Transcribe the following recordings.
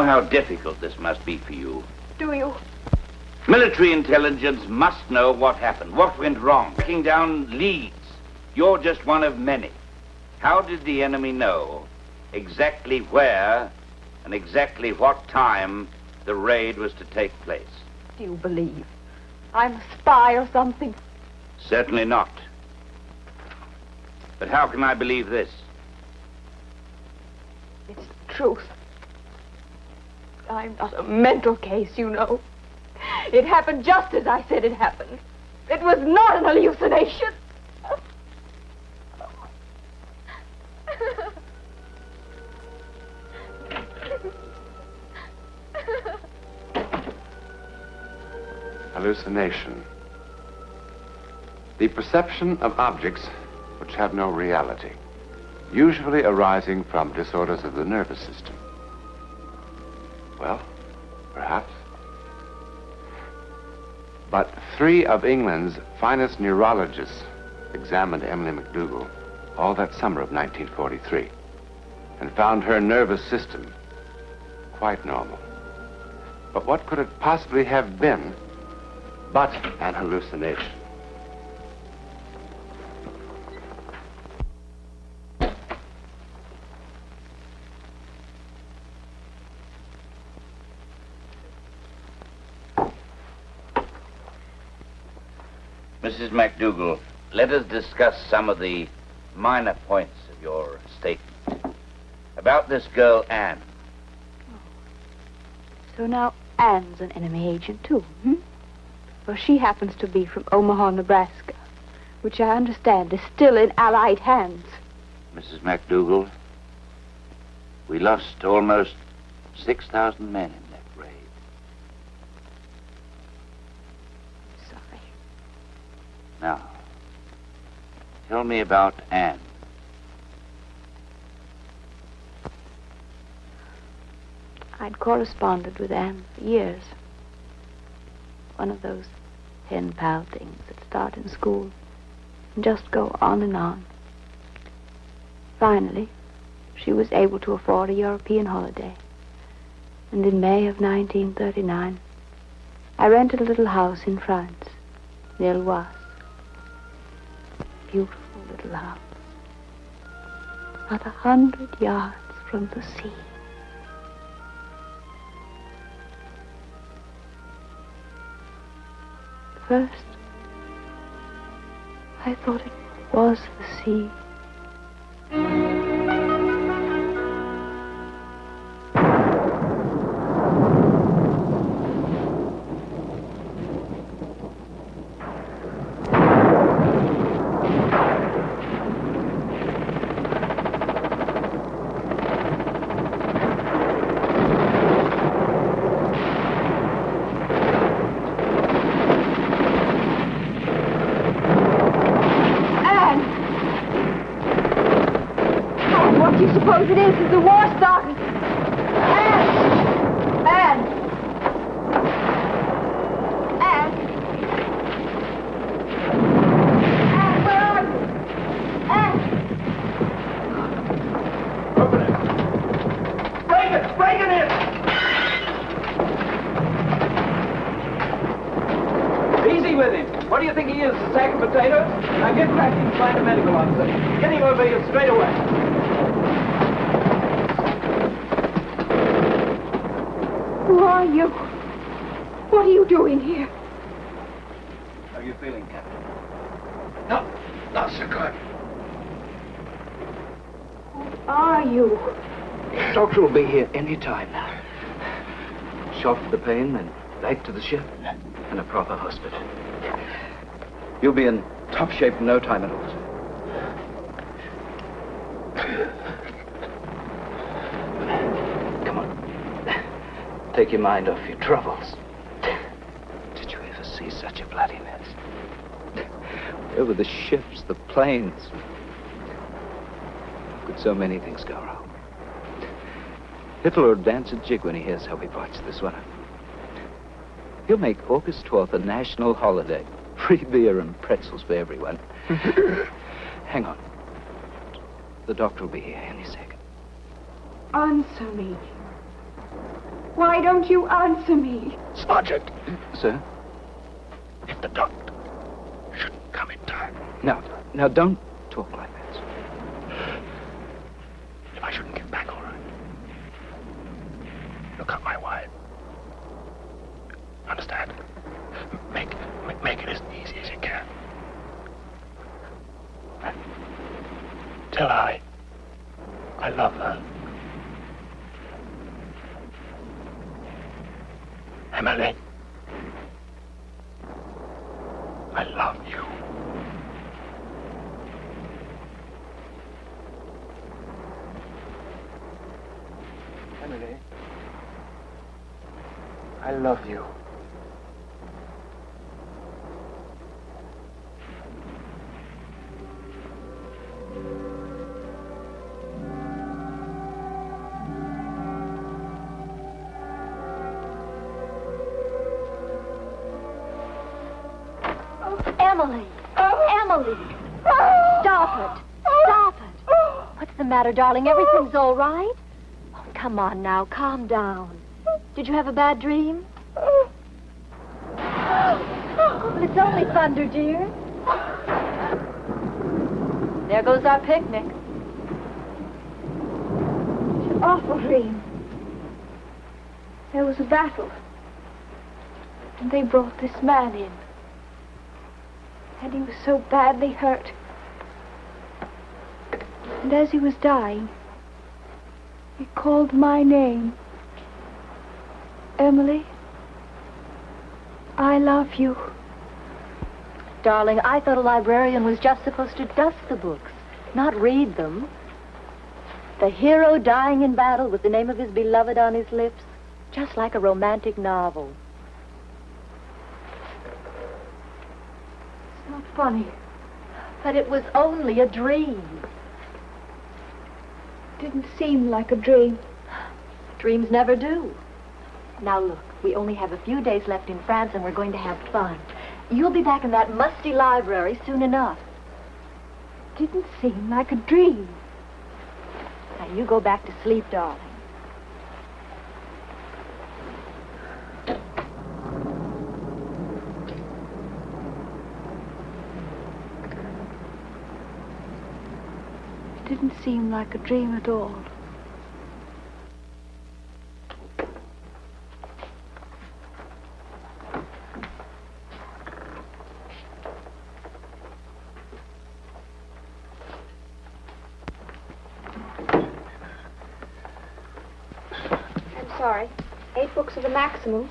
how difficult this must be for you. Do you? Military intelligence must know what happened, what went wrong. Tracking down leads. You're just one of many. How did the enemy know exactly where and exactly what time the raid was to take place? Do you believe I'm a spy or something? Certainly not. But how can I believe this? It's the truth. I'm not a mental case, you know. It happened just as I said it happened. It was not an hallucination. Hallucination. The perception of objects which have no reality, usually arising from disorders of the nervous system. Well, perhaps. But 3 of England's finest neurologists examined Emily McDougall all that summer of 1943 and found her nervous system quite normal. But what could it possibly have been but an hallucination? Mrs. McDougall, let us discuss some of the minor points of your statement. About this girl, Anne. So now Anne's an enemy agent, too, Well, she happens to be from Omaha, Nebraska, which I understand is still in Allied hands. Mrs. McDougall, we lost almost 6,000 men in that raid. Sorry. Now, tell me about Anne. I'd corresponded with Anne for years. One of those pen pal things that start in school and just go on and on. Finally, she was able to afford a European holiday. And in May of 1939, I rented a little house in France, near Loise. Beautiful little house. Not 100 yards from the sea. First, I thought it was the sea. Suppose it is the war started. Anne! Anne! Anne! Anne, where are you? Anne! Open it! Break it! Break it in! Easy with him. What do you think he is, a sack of potatoes? Now get back and find a medical officer. Get him over here straight away. Who are you? What are you doing here? How are you feeling, Captain? No, not so good. Who are you? The doctor will be here any time now. Shot for the pain, then back to the ship, and a proper hospital. You'll be in top shape in no time at all, sir. Come on. Take your mind off your troubles. Did you ever see such a bloody mess? Where were the ships, the planes? How could so many things go wrong? Hitler would dance a jig when he hears how we botched this one. He'll make August 12th a national holiday. Free beer and pretzels for everyone. Hang on. The doctor will be here any second. Answer me. Why don't you answer me? Sergeant, Sir? if the doctor shouldn't come in time, Now, don't talk like that, sir. if I shouldn't get back, all right. Look up my wife. Understand? Make it as easy as you can. Tell her I love her. Emily, I love you. Emily, I love you. Emily! Emily! Stop it! Stop it! What's the matter, darling? Everything's all right? Oh, come on now, calm down. Did you have a bad dream? Oh, it's only thunder, dear. There goes our picnic. It's an awful dream. There was a battle. And they brought this man in. And he was so badly hurt. And as he was dying, he called my name. Emily, I love you. Darling, I thought a librarian was just supposed to dust the books, not read them. The hero dying in battle with the name of his beloved on his lips, just like a romantic novel. It's not funny. But it was only a dream. It didn't seem like a dream. Dreams never do. Now look, we only have a few days left in France and we're going to have fun. You'll be back in that musty library soon enough. It didn't seem like a dream. Now you go back to sleep, darling. It didn't seem like a dream at all. I'm sorry. 8 books are the maximum.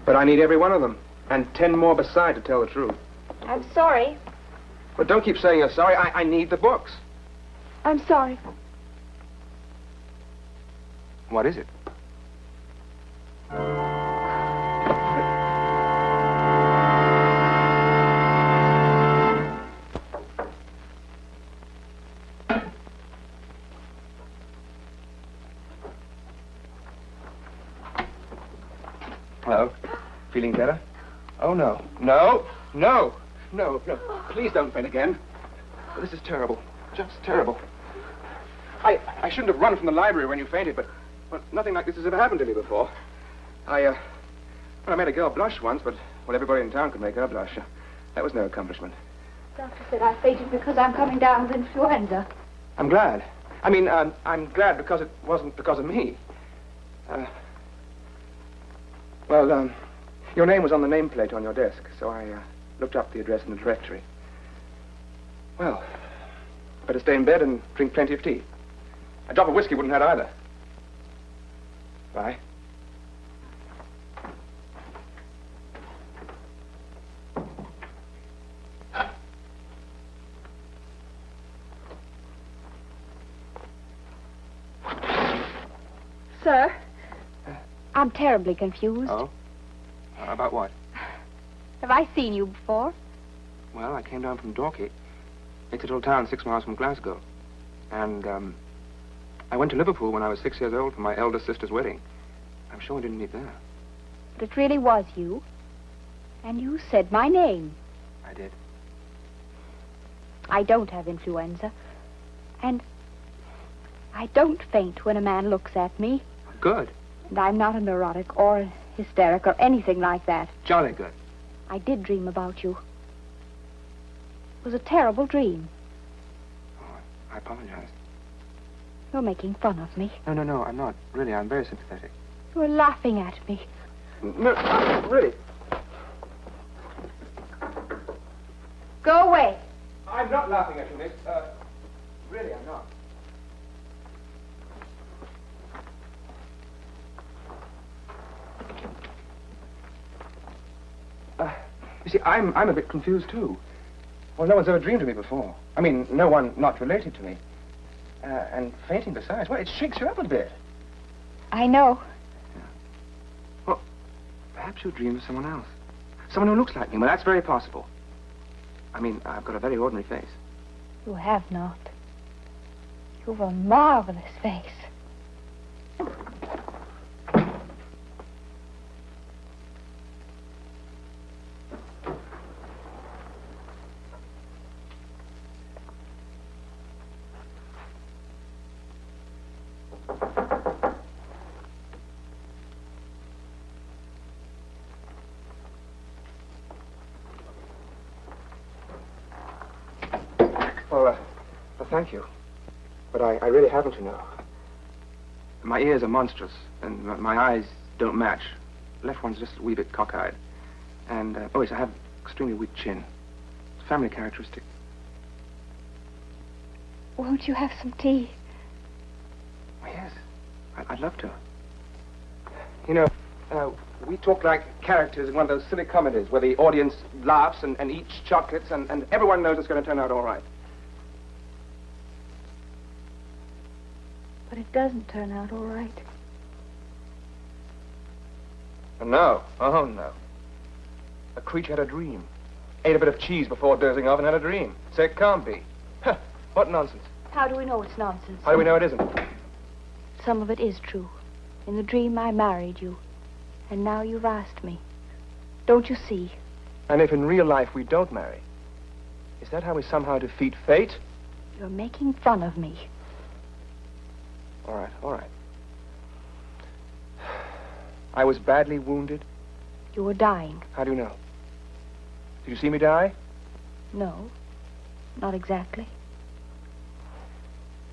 But I need every one of them. And 10 more beside, to tell the truth. I'm sorry. But don't keep saying you're sorry. I need the books. I'm sorry. What is it? Hello? Feeling better? Oh, no. No! No! No, no. Please don't faint again. This is terrible. Just terrible. I shouldn't have run from the library when you fainted, but nothing like this has ever happened to me before. I made a girl blush once, but, well, everybody in town could make her blush. That was no accomplishment. Doctor said I fainted because I'm coming down with influenza. I'm glad. I mean, I'm glad because it wasn't because of me. Your name was on the nameplate on your desk, so I looked up the address in the directory. Well, better stay in bed and drink plenty of tea. A drop of whiskey wouldn't hurt either. Bye. Sir, I'm terribly confused. Oh? About what? Have I seen you before? Well, I came down from Dorking. It's a little town 6 miles from Glasgow. And, I went to Liverpool when I was 6 years old for my eldest sister's wedding. I'm sure we didn't meet there. But it really was you. And you said my name. I did. I don't have influenza. And I don't faint when a man looks at me. Good. And I'm not a neurotic or a hysteric or anything like that. Jolly good. I did dream about you. It was a terrible dream. Oh, I apologize. You're making fun of me. No, I'm not. Really, I'm very sympathetic. You're laughing at me. No, really. Go away. I'm not laughing at you, miss. Really, I'm not. You see, I'm a bit confused, too. Well, no one's ever dreamed of me before. I mean, no one not related to me. And fainting besides. Well, it shakes you up a bit. I know. Yeah. Well, perhaps you dream of someone else. Someone who looks like me. Well, that's very possible. I mean, I've got a very ordinary face. You have not. You've a marvelous face. Well, thank you. But I really haven't, you know. My ears are monstrous, and my eyes don't match. The left one's just a wee bit cockeyed. And, oh yes, I have extremely weak chin. It's a family characteristic. Won't you have some tea? Oh, yes. I'd love to. You know, we talk like characters in one of those silly comedies where the audience laughs and eats chocolates and everyone knows it's going to turn out all right. But it doesn't turn out all right. No. Oh, no. A creature had a dream. Ate a bit of cheese before dozing off and had a dream. So it can't be. Huh, what nonsense. How do we know it's nonsense? How do we know it isn't? Some of it is true. In the dream, I married you. And now you've asked me. Don't you see? And if in real life we don't marry, is that how we somehow defeat fate? You're making fun of me. All right. I was badly wounded. You were dying. How do you know? Did you see me die? No, not exactly.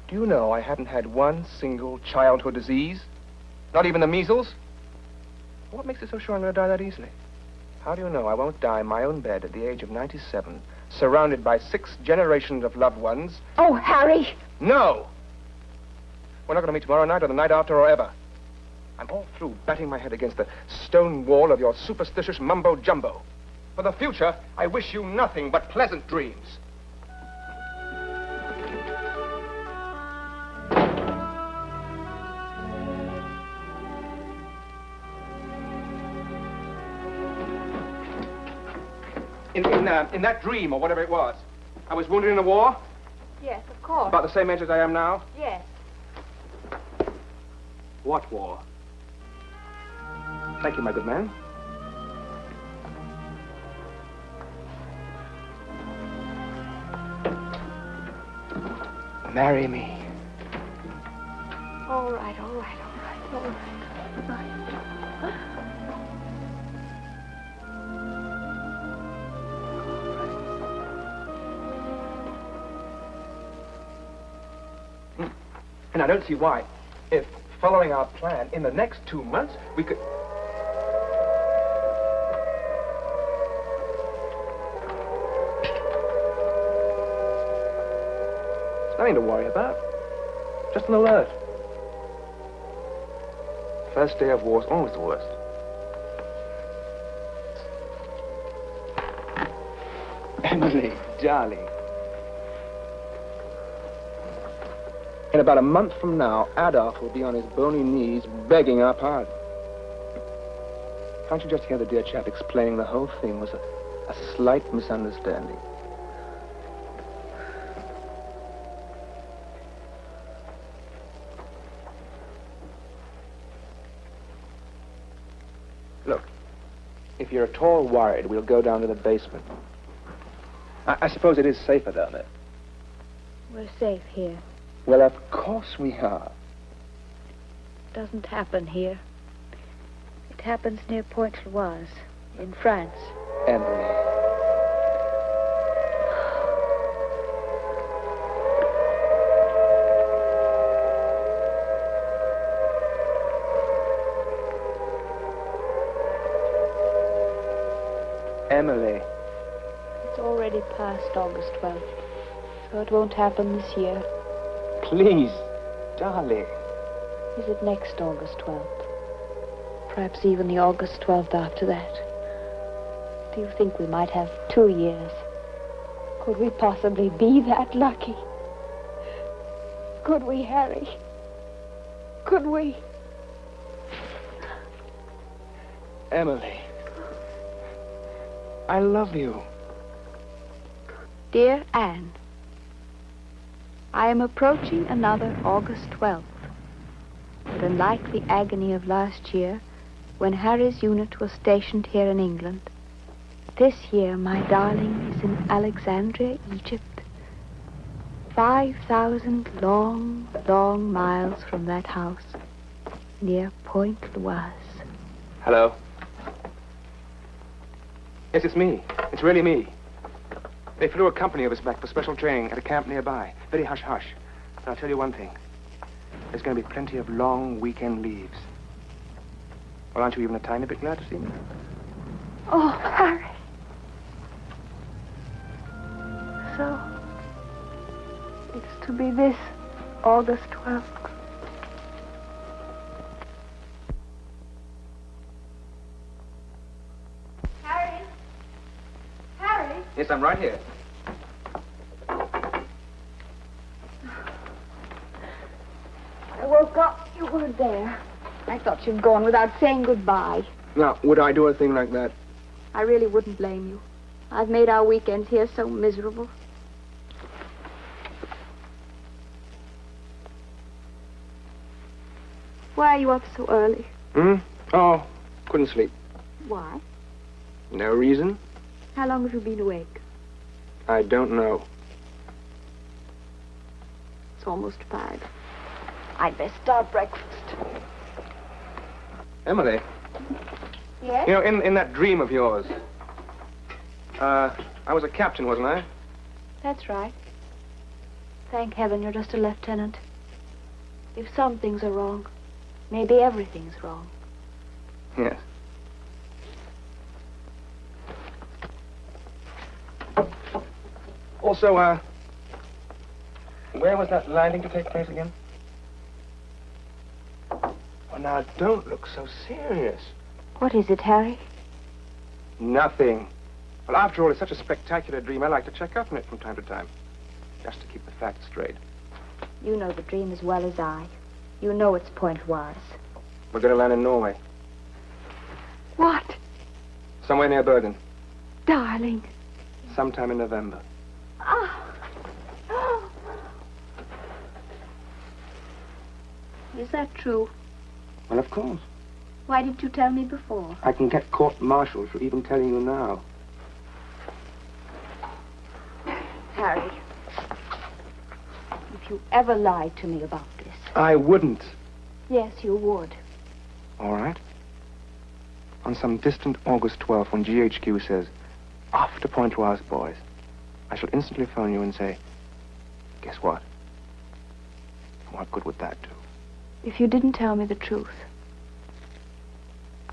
Do you know I hadn't had one single childhood disease? Not even the measles? What makes you so sure I'm going to die that easily? How do you know I won't die in my own bed at the age of 97, surrounded by 6 generations of loved ones? Oh, Harry! No! We're not going to meet tomorrow night or the night after or ever. I'm all through batting my head against the stone wall of your superstitious mumbo-jumbo. For the future, I wish you nothing but pleasant dreams. In that dream, or whatever it was, I was wounded in the war? Yes, of course. About the same age as I am now? Yes. What war? Thank you, my good man. Marry me. All right. And I don't see why, if following our plan, in the next 2 months, we could... There's nothing to worry about. Just an alert. First day of war is always the worst. Emily, darling. In about a month from now, Adolf will be on his bony knees begging our pardon. Can't you just hear the dear chap explaining the whole thing was a slight misunderstanding? Look, if you're at all worried, we'll go down to the basement. I suppose it is safer down there. We're safe here. Well, of course we are. Doesn't happen here. happens near Pointe-Loise, in France. Emily. Emily. It's already past August 12th, so it won't happen this year. Please, darling. Is it next August 12th? Perhaps even the August 12th after that. Do you think we might have 2 years? Could we possibly be that lucky? Could we, Harry? Could we? Emily. I love you. Dear Anne, I am approaching another August 12th. But unlike the agony of last year, when Harry's unit was stationed here in England, this year my darling is in Alexandria, Egypt. 5,000 long, long miles from that house, near Pointe-Loise. Hello? Yes, it's me. It's really me. They flew a company of us back for special training at a camp nearby. Very hush-hush. And I'll tell you one thing. There's going to be plenty of long weekend leaves. Well, aren't you even a tiny bit glad to see me? Oh, Harry. So, it's to be this August 12th. Harry? Harry? Yes, I'm right here. I woke up. You weren't there. I thought you'd gone without saying goodbye. Now, would I do a thing like that? I really wouldn't blame you. I've made our weekends here so miserable. Why are you up so early? Oh, couldn't sleep. Why? No reason? How long have you been awake? I don't know. It's almost 5. I'd best start breakfast. Emily, Yes? you know, in that dream of yours, I was a captain, wasn't I? That's right. Thank heaven you're just a lieutenant. If some things are wrong, maybe everything's wrong. Yes. Also, where was that landing to take place again? Oh, now, don't look so serious. What is it, Harry? Nothing. Well, after all, it's such a spectacular dream, I like to check up on it from time to time. Just to keep the facts straight. You know the dream as well as I. You know its point was. We're going to land in Norway. What? Somewhere near Bergen. Darling. Sometime in November. Ah. Is that true? Well, of course. Why didn't you tell me before? I can get court-martialed for even telling you now. Harry, if you ever lied to me about this. I wouldn't. Yes, you would. All right. On some distant August 12th, when GHQ says, off to Pointe-Loise, boys, I shall instantly phone you and say, guess what? What good would that do? If you didn't tell me the truth,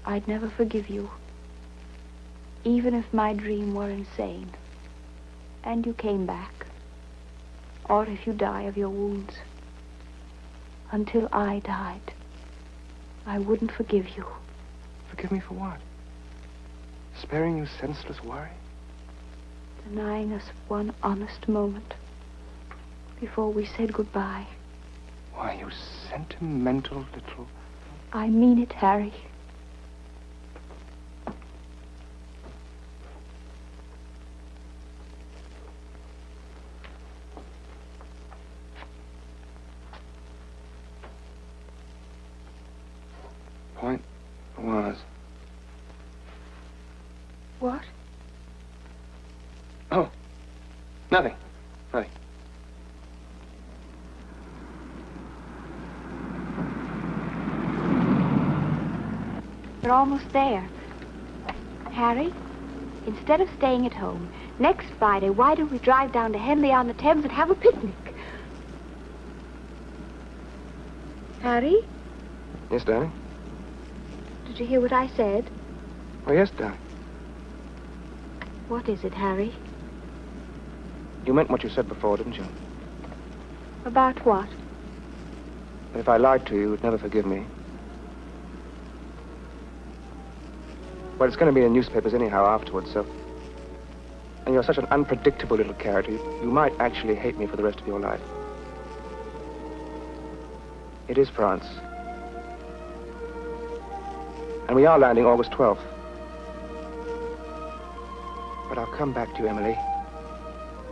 I'd never forgive you. Even if my dream were insane, and you came back, or if you die of your wounds. Until I died, I wouldn't forgive you. Forgive me for what? Sparing you senseless worry? Denying us one honest moment before we said goodbye. Why, you sentimental little... I mean it, Harry. Pointe-Loise. What? Oh, nothing. Nothing. We're almost there. Harry, instead of staying at home, next Friday, why don't we drive down to Henley-on-the-Thames and have a picnic? Harry, Yes, darling? did you hear what I said? Oh, yes, darling. What is it, Harry? You meant what you said before, didn't you? About what? That if I lied to you, you'd never forgive me. Well, it's going to be in newspapers anyhow afterwards, so... And you're such an unpredictable little character, you might actually hate me for the rest of your life. It is France. And we are landing August 12th. But I'll come back to you, Emily.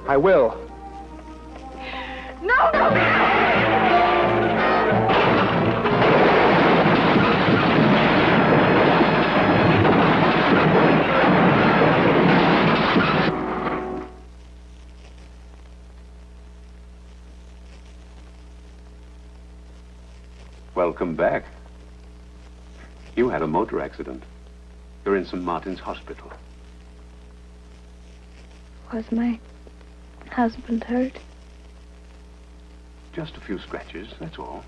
I will. No, no, Welcome back. You had a motor accident. You're in St. Martin's Hospital. Was my husband hurt? Just a few scratches, that's all.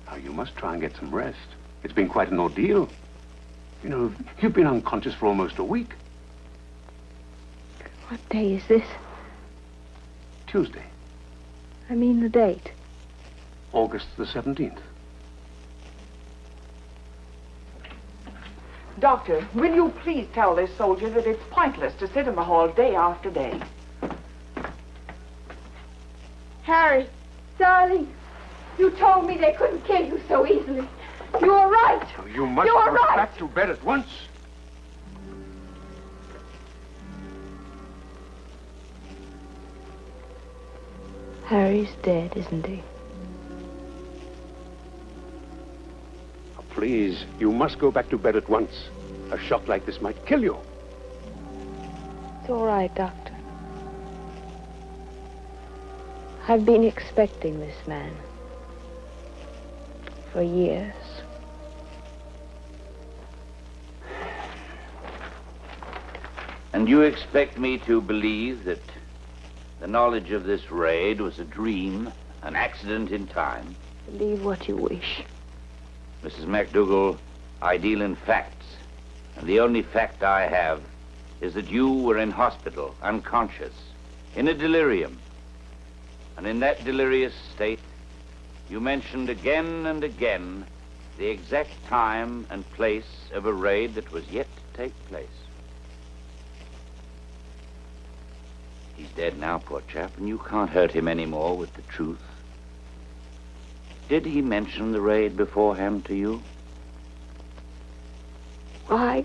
Now, you must try and get some rest. It's been quite an ordeal. You know, you've been unconscious for almost a week. What day is this? Tuesday, I mean the date. August the 17th. Doctor, will you please tell this soldier that it's pointless to sit in the hall day after day? Harry, darling, you told me they couldn't kill you so easily. You were right. You must You're go right. back to bed at once. Harry's dead, isn't he? Please, you must go back to bed at once. A shock like this might kill you. It's all right, Doctor. I've been expecting this man for years. And you expect me to believe that the knowledge of this raid was a dream, an accident in time? Believe what you wish. Mrs. MacDougall, I deal in facts. And the only fact I have is that you were in hospital, unconscious, in a delirium. And in that delirious state, you mentioned again and again the exact time and place of a raid that was yet to take place. He's dead now, poor chap, and you can't hurt him anymore with the truth. Did he mention the raid beforehand to you? Why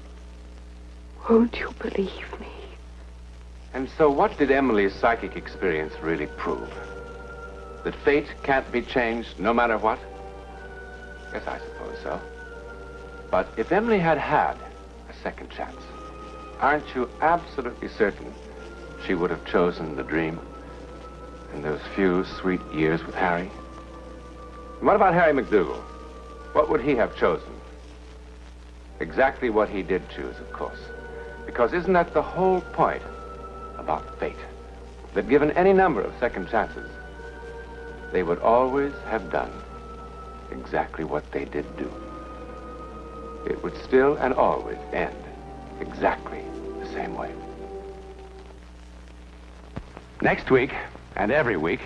won't you believe me? And so what did Emily's psychic experience really prove? That fate can't be changed no matter what? Yes, I suppose so. But if Emily had had a second chance, aren't you absolutely certain she would have chosen the dream and those few sweet years with Harry? And what about Harry MacDougall? What would he have chosen? Exactly what he did choose, of course. Because isn't that the whole point about fate? That given any number of second chances, they would always have done exactly what they did do. It would still and always end exactly the same way. Next week, and every week,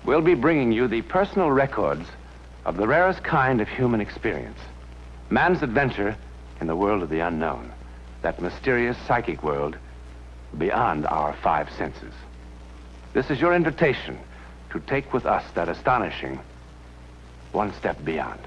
we'll be bringing you the personal records of the rarest kind of human experience. Man's adventure in the world of the unknown. That mysterious psychic world beyond our five senses. This is your invitation to take with us that astonishing one step beyond.